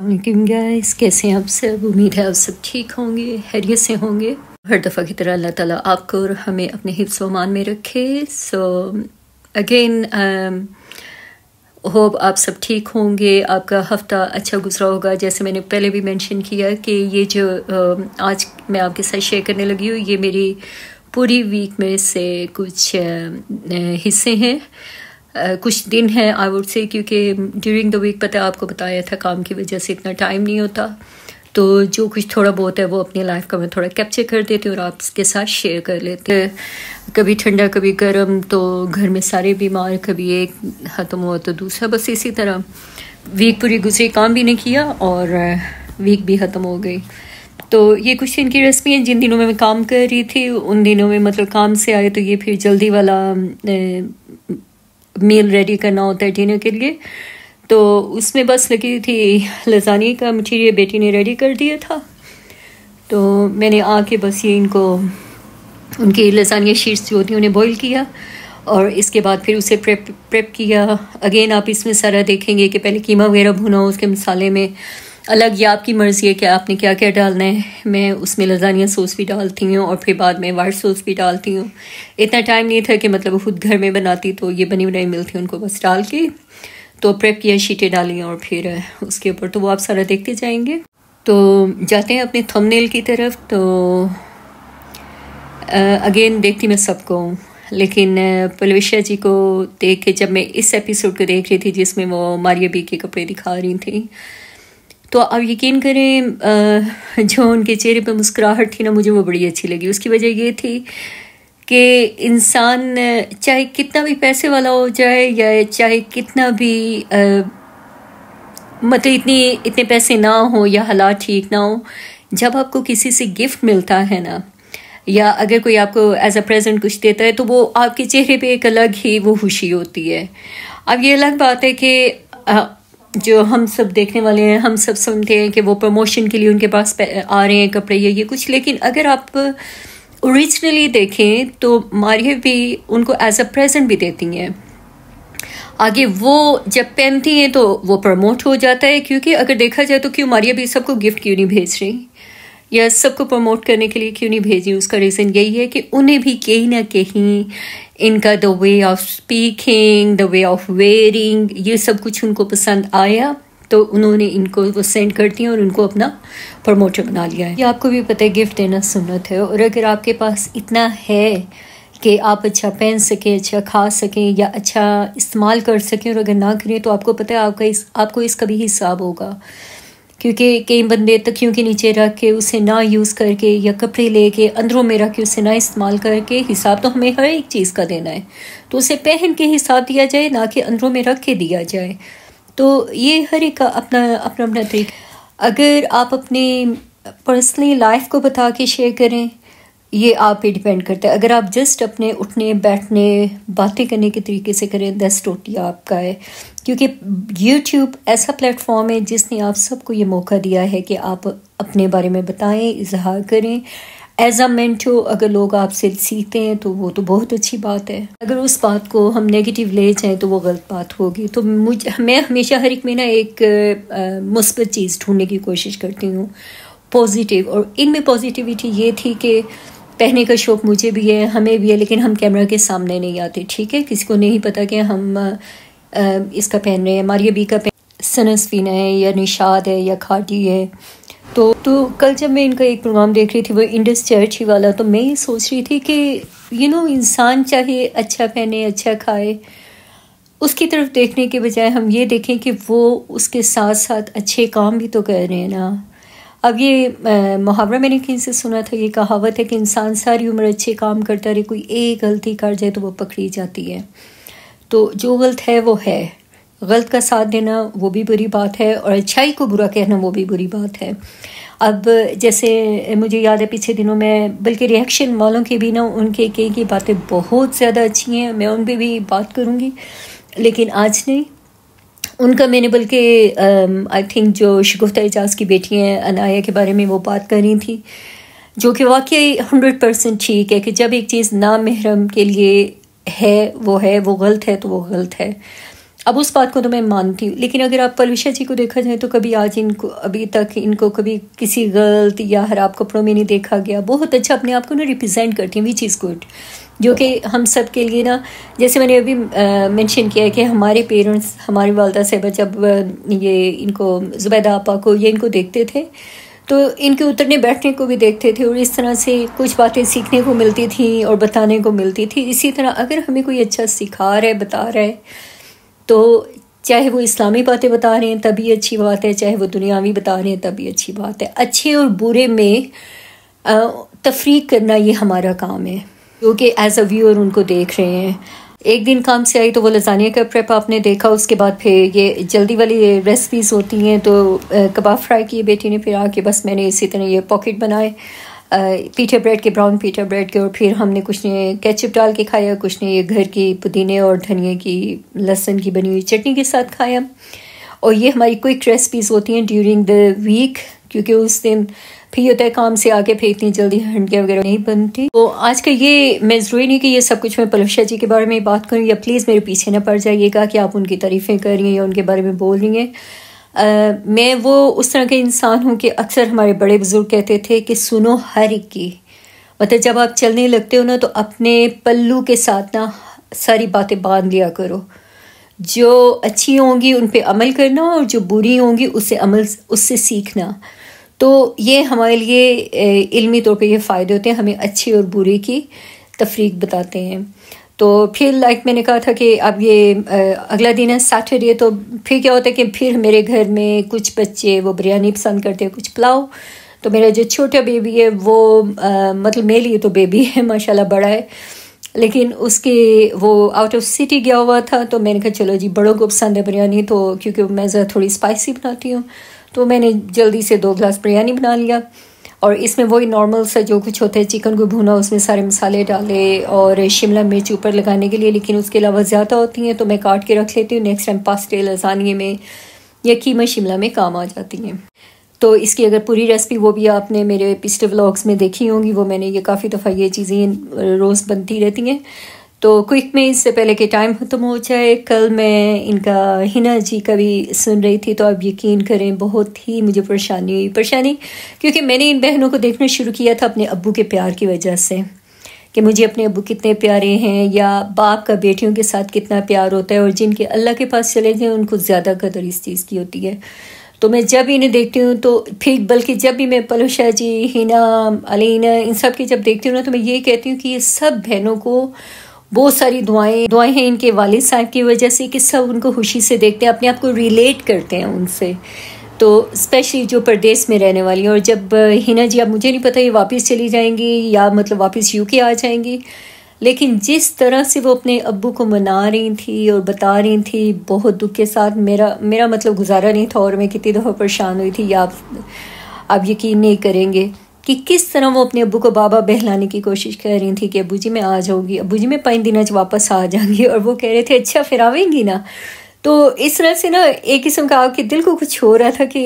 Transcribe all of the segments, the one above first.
अस्सलाम गाइस, कैसे हैं आप सब। उम्मीद है आप सब ठीक होंगे, खैरियत से होंगे। हर दफ़ा की तरह अल्लाह ताला आपको और हमें अपने हिफ्ज़ व अमान में रखे। सो अगेन होप आप सब ठीक होंगे, आपका हफ़्ता अच्छा गुजरा होगा। जैसे मैंने पहले भी मेंशन किया कि ये जो आज मैं आपके साथ शेयर करने लगी हूँ, ये मेरी पूरी वीक में से कुछ हिस्से हैं, कुछ दिन हैं आई वुड से, क्योंकि ड्यूरिंग द वीक पता है आपको बताया था काम की वजह से इतना टाइम नहीं होता, तो जो कुछ थोड़ा बहुत है वो अपनी लाइफ का मैं थोड़ा कैप्चर कर देती हूँ और आपके साथ शेयर कर लेते हैं। कभी ठंडा कभी गर्म, तो घर में सारे बीमार, कभी एक ख़त्म हुआ तो दूसरा, बस इसी तरह वीक पूरी गुजरी, काम भी नहीं किया और वीक भी ख़त्म हो गई। तो ये कुछ इनकी रेसिपी हैं जिन दिनों में मैं काम कर रही थी, उन दिनों में मतलब काम से आए तो ये फिर जल्दी वाला मील रेडी करना होता है डिनर के लिए, तो उसमें बस लगी थी लसानी का मटीरियल बेटी ने रेडी कर दिया था। तो मैंने आके बस ये इनको उनकी लसानिया शीट्स जो होती हैं उन्हें बॉईल किया और इसके बाद फिर उसे प्रेप किया। अगेन आप इसमें सारा देखेंगे कि पहले कीमा वगैरह भुना हो, उसके मसाले में अलग, या आपकी मर्ज़ी है कि आपने क्या क्या डालना है। मैं उसमें लसानिया सॉस भी डालती हूँ और फिर बाद में वाइट सॉस भी डालती हूँ। इतना टाइम नहीं था कि मतलब खुद घर में बनाती, तो ये बनी बनाई मिलती उनको बस डाल के तो प्रेप किया, शीटें डाली और फिर उसके ऊपर, तो वो आप सारा देखते जाएंगे। तो जाते हैं अपने थंबनेल की तरफ। तो अगेन देखती मैं सबको, लेकिन पलविशा जी को देख के जब मैं इस एपिसोड को देख रही थी जिसमें वो मारिया बी के कपड़े दिखा रही थी, तो आप यकीन करें जो उनके चेहरे पे मुस्कुराहट थी ना, मुझे वो बड़ी अच्छी लगी। उसकी वजह ये थी कि इंसान चाहे कितना भी पैसे वाला हो जाए या चाहे कितना भी मतलब इतने पैसे ना हो या हालात ठीक ना हो, जब आपको किसी से गिफ्ट मिलता है ना, या अगर कोई आपको एज अ प्रेजेंट कुछ देता है, तो वो आपके चेहरे पे एक अलग ही वो खुशी होती है। अब ये अलग बात है कि जो हम सब देखने वाले हैं, हम सब सुनते हैं कि वो प्रमोशन के लिए उनके पास आ रहे हैं कपड़े ये कुछ, लेकिन अगर आप ओरिजिनली देखें तो मारिया भी उनको एज अ प्रेजेंट भी देती हैं। आगे वो जब पहनती हैं तो वो प्रमोट हो जाता है, क्योंकि अगर देखा जाए तो क्यों मारिया भी सबको गिफ्ट क्यों नहीं भेज रही या सबको प्रमोट करने के लिए क्यों नहीं भेज रही, उसका रीज़न यही है कि उन्हें भी कहीं ना कहीं इनका the way of speaking, the way of wearing, ये सब कुछ उनको पसंद आया, तो उन्होंने इनको वो सेंड कर दिया और उनको अपना प्रमोटर बना लिया है। ये आपको भी पता है गिफ्ट देना सुन्नत है, और अगर आपके पास इतना है कि आप अच्छा पहन सकें, अच्छा खा सकें या अच्छा इस्तेमाल कर सकें, और अगर ना करें तो आपको पता है आपको इसका भी हिसाब होगा, क्योंकि कई बंदे तकियों के नीचे रख के उसे ना यूज़ करके या कपड़े लेके अंदरों में रख के उसे ना इस्तेमाल करके, हिसाब तो हमें हर एक चीज़ का देना है, तो उसे पहन के हिसाब दिया जाए, ना कि अंदरों में रख के दिया जाए। तो ये हर एक का अपना अपना तरीका। अगर आप अपनी पर्सनली लाइफ को बता के शेयर करें, ये आप पे डिपेंड करता है। अगर आप जस्ट अपने उठने बैठने बातें करने के तरीके से करें, दैट्स टोटली आपका है, क्योंकि यूट्यूब ऐसा प्लेटफॉर्म है जिसने आप सबको ये मौका दिया है कि आप अपने बारे में बताएं, इजहार करें। एज अ मेंटो अगर लोग आपसे सीखते हैं तो वो तो बहुत अच्छी बात है। अगर उस बात को हम नेगेटिव ले जाएं तो वो गलत बात होगी। तो मैं हमेशा हर एक में ना एक मुस्बत चीज़ ढूंढने की कोशिश करती हूँ, पॉजिटिव, और इनमें पॉजिटिविटी ये थी कि पहनने का शौक़ मुझे भी है, हमें भी है, लेकिन हम कैमरा के सामने नहीं आते, ठीक है। किसी को नहीं पता कि हम इसका पहन रहे हैं, मारिया बी का सनस्फीना है या निशाद है या खाटी है। तो कल जब मैं इनका एक प्रोग्राम देख रही थी, वो इंडस चर्च ही वाला, तो मैं ये सोच रही थी कि इंसान चाहे अच्छा पहने, अच्छा खाए, उसकी तरफ देखने के बजाय हम ये देखें कि वो उसके साथ साथ अच्छे काम भी तो कर रहे हैं ना। अब ये मुहावरा मैंने कहीं से सुना था, ये कहावत है कि इंसान सारी उम्र अच्छे काम करता रहे, कोई एक गलती कर जाए तो वो पकड़ी जाती है। तो जो गलत है वो है, गलत का साथ देना वो भी बुरी बात है, और अच्छाई को बुरा कहना वो भी बुरी बात है। अब जैसे मुझे याद है पिछले दिनों में, बल्कि रिएक्शन वालों के भी ना, उनके कई की बातें बहुत ज़्यादा अच्छी हैं, मैं उन पर भी बात करूँगी, लेकिन आज नहीं। उनका मैंने बल्कि आई थिंक जो शगुफ्ता एजाज़ की बेटी हैं अनाया के बारे में वो बात कर रही थी, जो कि वाकई 100% ठीक है कि जब एक चीज़ ना महरम के लिए है, वो गलत है तो वो गलत है। اب اس بات کو تو میں مانتی ہوں، لیکن اگر آپ پلوشا جی کو دیکھا جائے تو کبھی آج ابھی تک ان کو کبھی کسی غلط یا خراب کپڑوں میں نہیں دیکھا گیا. بہت اچھا اپنے آپ کو نا ریپرزینٹ کرتی ہیں، وچ از گڈ، جو کہ ہم سب کے لیے نا، جیسے میں نے ابھی مینشن کیا ہے کہ ہمارے پیرنٹس، ہماری والدہ صاحبہ جب یہ ان کو زبیدہ آپا کو یا ان کو دیکھتے تھے تو ان کے اترنے بیٹھنے کو بھی دیکھتے تھے، اور اس طرح سے کچھ باتیں سیکھنے کو ملتی تھیں اور بتانے کو ملتی تھی. اسی طرح اگر ہمیں کوئی اچھا سکھا رہا ہے، بتا رہا ہے، تو چاہے وہ اسلامی باتیں بتا رہے ہیں تبھی اچھی بات ہے، چاہے وہ دنیاوی بتا رہے ہیں تبھی اچھی بات ہے. اچھے اور برے میں تفریق کرنا یہ ہمارا کام ہے، کیونکہ ایز اے ویور ان کو دیکھ رہے ہیں. ایک دن کام سے آئی تو وہ لزانیہ کا پریپ آپ نے دیکھا، اس کے بعد پھر یہ جلدی والی ریسپیز ہوتی ہیں تو کباب فرائی کیے بیٹی نے، پھر آ کے بس میں نے اسی طرح یہ پاکٹ بنائے پیٹر بریڈ کے، براؤن پیٹر بریڈ کے، اور پھر ہم نے کچھ نے کیچپ ڈال کے کھایا، کچھ نے یہ گھر کی پودینے اور دھنیا کی لہسن کی بنی ہوئی چٹنی کے ساتھ کھایا. اور یہ ہماری کوئک ریسپیز ہوتی ہیں ڈیورنگ دا ویک، کیونکہ اس دن پھر یہ ہوتا ہے کام سے آگے پھر اتنی جلدی ہنڈیاں وغیرہ نہیں بنتی. تو آج کا یہ میں ضروری نہیں کہ یہ سب کچھ میں پلوشا جی کے بارے میں بات کروں، یا پلیز میرے پیچھے نہ پڑ جائیے گا کہ آپ ان کی تعریفیں کر رہی ہیں یا ان کے بارے میں بول رہی ہیں. میں وہ اس طرح کے انسان ہوں کہ اکثر ہمارے بڑے بزرگ کہتے تھے کہ سنو ہر ایک کی، مطلب جب آپ چلنے لگتے ہو نا تو اپنے پلو کے ساتھ نا ساری باتیں باندھ لیا کرو، جو اچھی ہوں گی ان پہ عمل کرنا اور جو بری ہوں گی اس سے سیکھنا. تو یہ ہمارے لیے علمی طور پہ یہ فائدے ہوتے ہیں، ہمیں اچھی اور بری کی تفریق بتاتے ہیں. تو پھر لائک میں نے کہا تھا کہ اب یہ اگلا دن ہے سیٹرڈے، تو پھر کیا ہوتا ہے کہ پھر میرے گھر میں کچھ بچے وہ بریانی پسند کرتے ہیں، کچھ پلاؤ. تو میرا جو چھوٹا بیبی ہے وہ مطلب میرے لیے تو بیبی ہے، ماشاءاللہ بڑا ہے، لیکن اس کے وہ آؤٹ آف سٹی گیا ہوا تھا. تو میں نے کہا چلو جی بڑوں کو پسند ہے بریانی، تو کیونکہ میں ذرا تھوڑی اسپائسی بناتی ہوں تو میں نے جلدی سے 2 گلاس بریانی بنا لیا. اور اس میں وہی نارمل سا جو کچھ ہوتا ہے، چکن کو بھونا، اس میں سارے مسالے ڈالے اور شملہ مرچ اوپر لگانے کے لیے، لیکن اس کے علاوہ زیادہ ہوتی ہیں تو میں کاٹ کے رکھ لیتی ہوں، نیکسٹ ٹائم پاستے لازانیے میں یا قیمہ شملہ میں کام آ جاتی ہیں. تو اس کی اگر پوری ریسپی وہ بھی آپ نے میرے پچھلے ولاگس میں دیکھی ہوں گی، وہ میں نے یہ کافی دفعہ یہ چیزیں روز بنتی رہتی ہیں. تو کوئک میں اس سے پہلے کہ ٹائم ختم ہو جائے، کل میں ان کا ہنا جی کا بھی سن رہی تھی، تو آپ یقین کریں بہت ہی مجھے پریشانی کیونکہ میں نے ان بہنوں کو دیکھنا شروع کیا تھا اپنے ابو کے پیار کی وجہ سے، کہ مجھے اپنے ابو کتنے پیارے ہیں، یا باپ کا بیٹیوں کے ساتھ کتنا پیار ہوتا ہے، اور جن کے اللہ کے پاس چلے جائیں ان کو زیادہ قدر اس چیز کی ہوتی ہے. تو میں جب انہیں دیکھتی ہوں تو پھر بلکہ جب بھی میں پلوشا جی، ہنا، علینا، ان سب کے جب دیکھتی ہوں نا تو میں یہ کہتی ہوں کہ یہ سب بہنوں کو بہت ساری دعائیں ہیں ان کے والد صاحب کی وجہ سے، کہ سب ان کو خوشی سے دیکھتے ہیں، اپنے آپ کو ریلیٹ کرتے ہیں ان سے. تو اسپیشلی جو پردیس میں رہنے والی ہیں. اور جب ہنا جی، اب مجھے نہیں پتہ یہ واپس چلی جائیں گی یا مطلب واپس یو کے آ جائیں گی، لیکن جس طرح سے وہ اپنے ابو کو منا رہی تھی اور بتا رہی تھی بہت دکھ کے ساتھ، میرا مطلب گزارا نہیں تھا، اور میں کتنی دفعہ پریشان ہوئی تھی، یا آپ یقین نہیں کریں گے کہ کس طرح وہ اپنے ابو کو بابا بہلانے کی کوشش کر رہی تھی کہ ابو جی میں آ جاؤں گی، ابو جی میں 5 دنوں واپس آ جاؤں گی، اور وہ کہہ رہے تھے اچھا پھر آویں گی نا. تو اس طرح سے نا ایک قسم کا آپ کے دل کو کچھ ہو رہا تھا کہ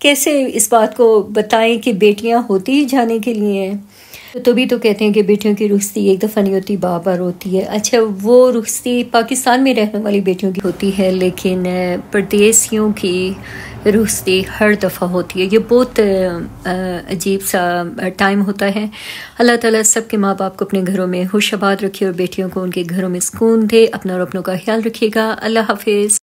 کیسے اس بات کو بتائیں کہ بیٹیاں ہوتی ہی جانے کے لیے ہیں. تو بھی تو کہتے ہیں کہ بیٹیوں کی رخصتی ایک دفعہ نہیں ہوتی، بار بار ہوتی ہے. اچھا وہ رخصتی پاکستان میں رہنے والی بیٹیوں کی ہوتی ہے، لیکن پردیسیوں کی رخصتی ہر دفعہ ہوتی ہے. یہ بہت عجیب سا ٹائم ہوتا ہے. اللہ تعالیٰ سب کے ماں باپ کو اپنے گھروں میں خوش آباد رکھے اور بیٹیوں کو ان کے گھروں میں سکون دے. اپنا اور اپنوں کا خیال رکھیے گا. اللہ حافظ.